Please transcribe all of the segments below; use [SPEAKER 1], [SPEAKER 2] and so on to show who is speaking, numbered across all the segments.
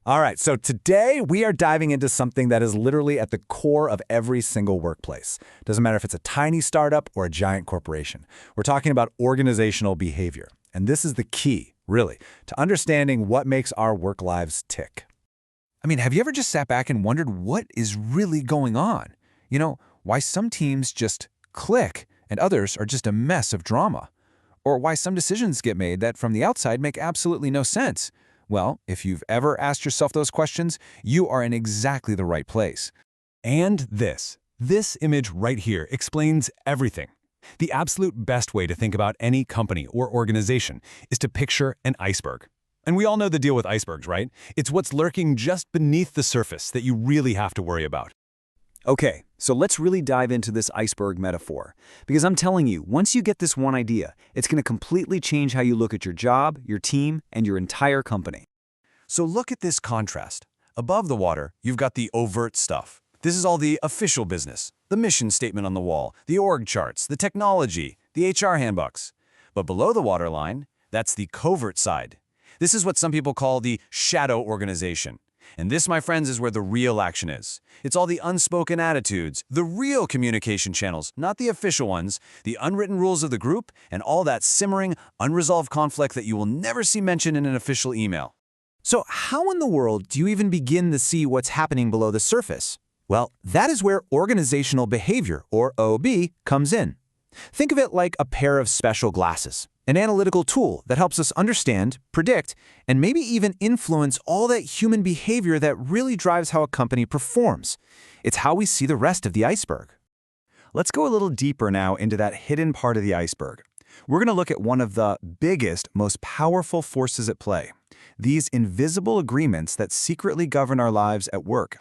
[SPEAKER 1] All right, so today we are diving into something that is literally at the core of every single workplace. Doesn't matter if it's a tiny startup or a giant corporation. We're talking about organizational behavior. And this is the key, really, to understanding what makes our work lives tick.
[SPEAKER 2] I mean, have you ever just sat back and wondered what is really going on? You know, why some teams just click and others are just a mess of drama? Or why some decisions get made that from the outside make absolutely no sense? Well, if you've ever asked yourself those questions, you are in exactly the right place.
[SPEAKER 3] And this image right here explains everything. The absolute best way to think about any company or organization is to picture an iceberg. And we all know the deal with icebergs, right? It's what's lurking just beneath the surface that you really have to worry about.
[SPEAKER 1] Okay, so let's really dive into this iceberg metaphor. Because I'm telling you, once you get this one idea, it's going to completely change how you look at your job, your team, and your entire company.
[SPEAKER 3] So look at this contrast. Above the water, you've got the overt stuff. This is all the official business, the mission statement on the wall, the org charts, the technology, the HR handbooks. But below the waterline, that's the covert side. This is what some people call the shadow organization. And this, my friends, is where the real action is. It's all the unspoken attitudes, the real communication channels, not the official ones, the unwritten rules of the group, and all that simmering, unresolved conflict that you will never see mentioned in an official email.
[SPEAKER 4] So how in the world do you even begin to see what's happening below the surface? Well, that is where organizational behavior, or OB, comes in. Think of it like a pair of special glasses, an analytical tool that helps us understand, predict, and maybe even influence all that human behavior that really drives how a company performs. It's how we see the rest of the iceberg.
[SPEAKER 1] Let's go a little deeper now into that hidden part of the iceberg. We're going to look at one of the biggest, most powerful forces at play. These invisible agreements that secretly govern our lives at work.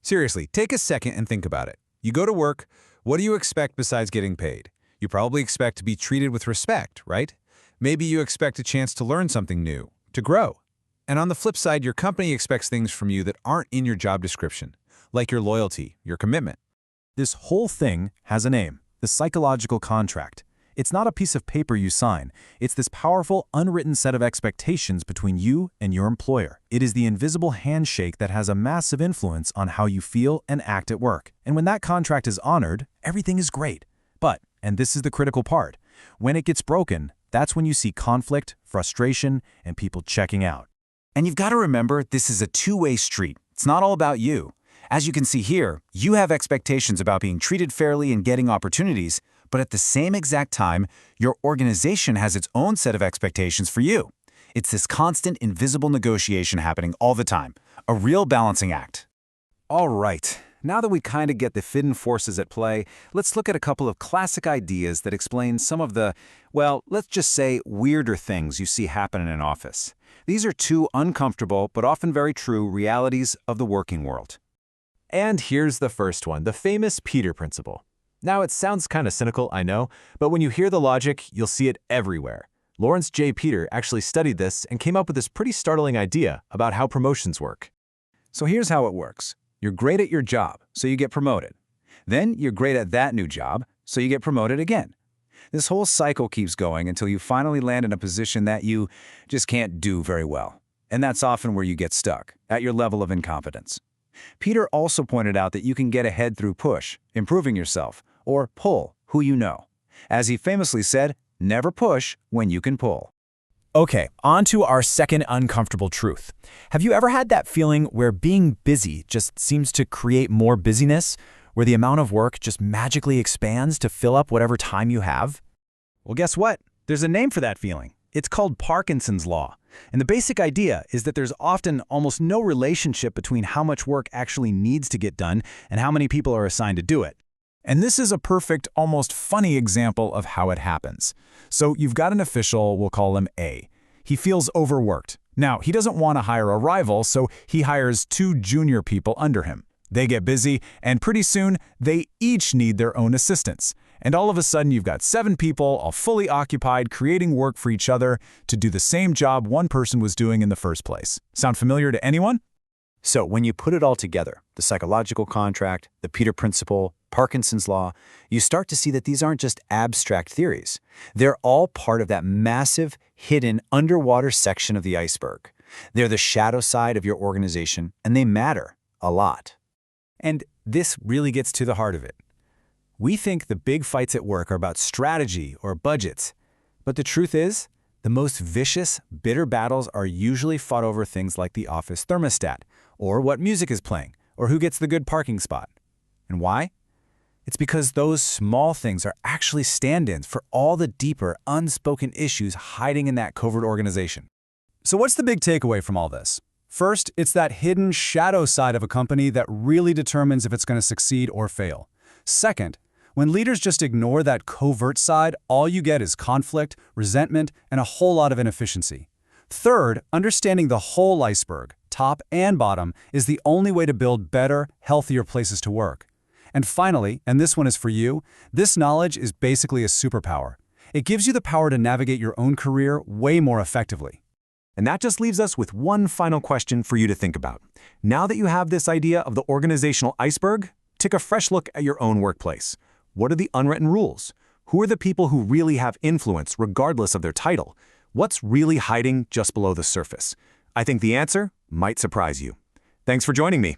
[SPEAKER 2] Seriously, take a second and think about it. You go to work, what do you expect besides getting paid? You probably expect to be treated with respect, right? Maybe you expect a chance to learn something new, to grow. And on the flip side, your company expects things from you that aren't in your job description, like your loyalty, your commitment.
[SPEAKER 4] This whole thing has a name, the psychological contract. It's not a piece of paper you sign. It's this powerful, unwritten set of expectations between you and your employer. It is the invisible handshake that has a massive influence on how you feel and act at work. And when that contract is honored, everything is great. But, and this is the critical part, when it gets broken, that's when you see conflict, frustration, and people checking out.
[SPEAKER 1] And you've got to remember, this is a two-way street. It's not all about you. As you can see here, you have expectations about being treated fairly and getting opportunities, but at the same exact time, your organization has its own set of expectations for you. It's this constant, invisible negotiation happening all the time, a real balancing act. All right, now that we kind of get the hidden forces at play, let's look at a couple of classic ideas that explain some of the, well, let's just say weirder things you see happen in an office. These are two uncomfortable, but often very true, realities of the working world.
[SPEAKER 5] And here's the first one, the famous Peter principle. Now, it sounds kind of cynical, I know, but when you hear the logic, you'll see it everywhere. Lawrence J. Peter actually studied this and came up with this pretty startling idea about how promotions work.
[SPEAKER 1] So here's how it works. You're great at your job, so you get promoted. Then you're great at that new job, so you get promoted again. This whole cycle keeps going until you finally land in a position that you just can't do very well. And that's often where you get stuck, at your level of incompetence. Peter also pointed out that you can get ahead through push, improving yourself, or pull, who you know. As he famously said, never push when you can pull.
[SPEAKER 4] Okay, on to our second uncomfortable truth. Have you ever had that feeling where being busy just seems to create more busyness, where the amount of work just magically expands to fill up whatever time you have?
[SPEAKER 1] Well, guess what? There's a name for that feeling. It's called Parkinson's Law. And the basic idea is that there's often almost no relationship between how much work actually needs to get done and how many people are assigned to do it. And this is a perfect, almost funny example of how it happens. So you've got an official, we'll call him A. He feels overworked. Now, he doesn't want to hire a rival, so he hires two junior people under him. They get busy, and pretty soon, they each need their own assistants. And all of a sudden, you've got 7 people all fully occupied creating work for each other to do the same job one person was doing in the first place. Sound familiar to anyone? So when you put it all together, the psychological contract, the Peter principle, Parkinson's law, you start to see that these aren't just abstract theories. They're all part of that massive, hidden, underwater section of the iceberg.
[SPEAKER 3] They're the shadow side of your organization, and they matter a lot.
[SPEAKER 1] And this really gets to the heart of it. We think the big fights at work are about strategy or budgets, but the truth is, the most vicious, bitter battles are usually fought over things like the office thermostat, or what music is playing, or who gets the good parking spot. And why? It's because those small things are actually stand-ins for all the deeper, unspoken issues hiding in that covert organization.
[SPEAKER 6] So what's the big takeaway from all this? First, it's that hidden shadow side of a company that really determines if it's going to succeed or fail. Second, when leaders just ignore that covert side, all you get is conflict, resentment, and a whole lot of inefficiency. Third, understanding the whole iceberg, top and bottom, is the only way to build better, healthier places to work. And finally, and this one is for you, this knowledge is basically a superpower. It gives you the power to navigate your own career way more effectively.
[SPEAKER 5] And that just leaves us with one final question for you to think about. Now that you have this idea of the organizational iceberg, take a fresh look at your own workplace. What are the unwritten rules? Who are the people who really have influence regardless of their title? What's really hiding just below the surface? I think the answer might surprise you. Thanks for joining me.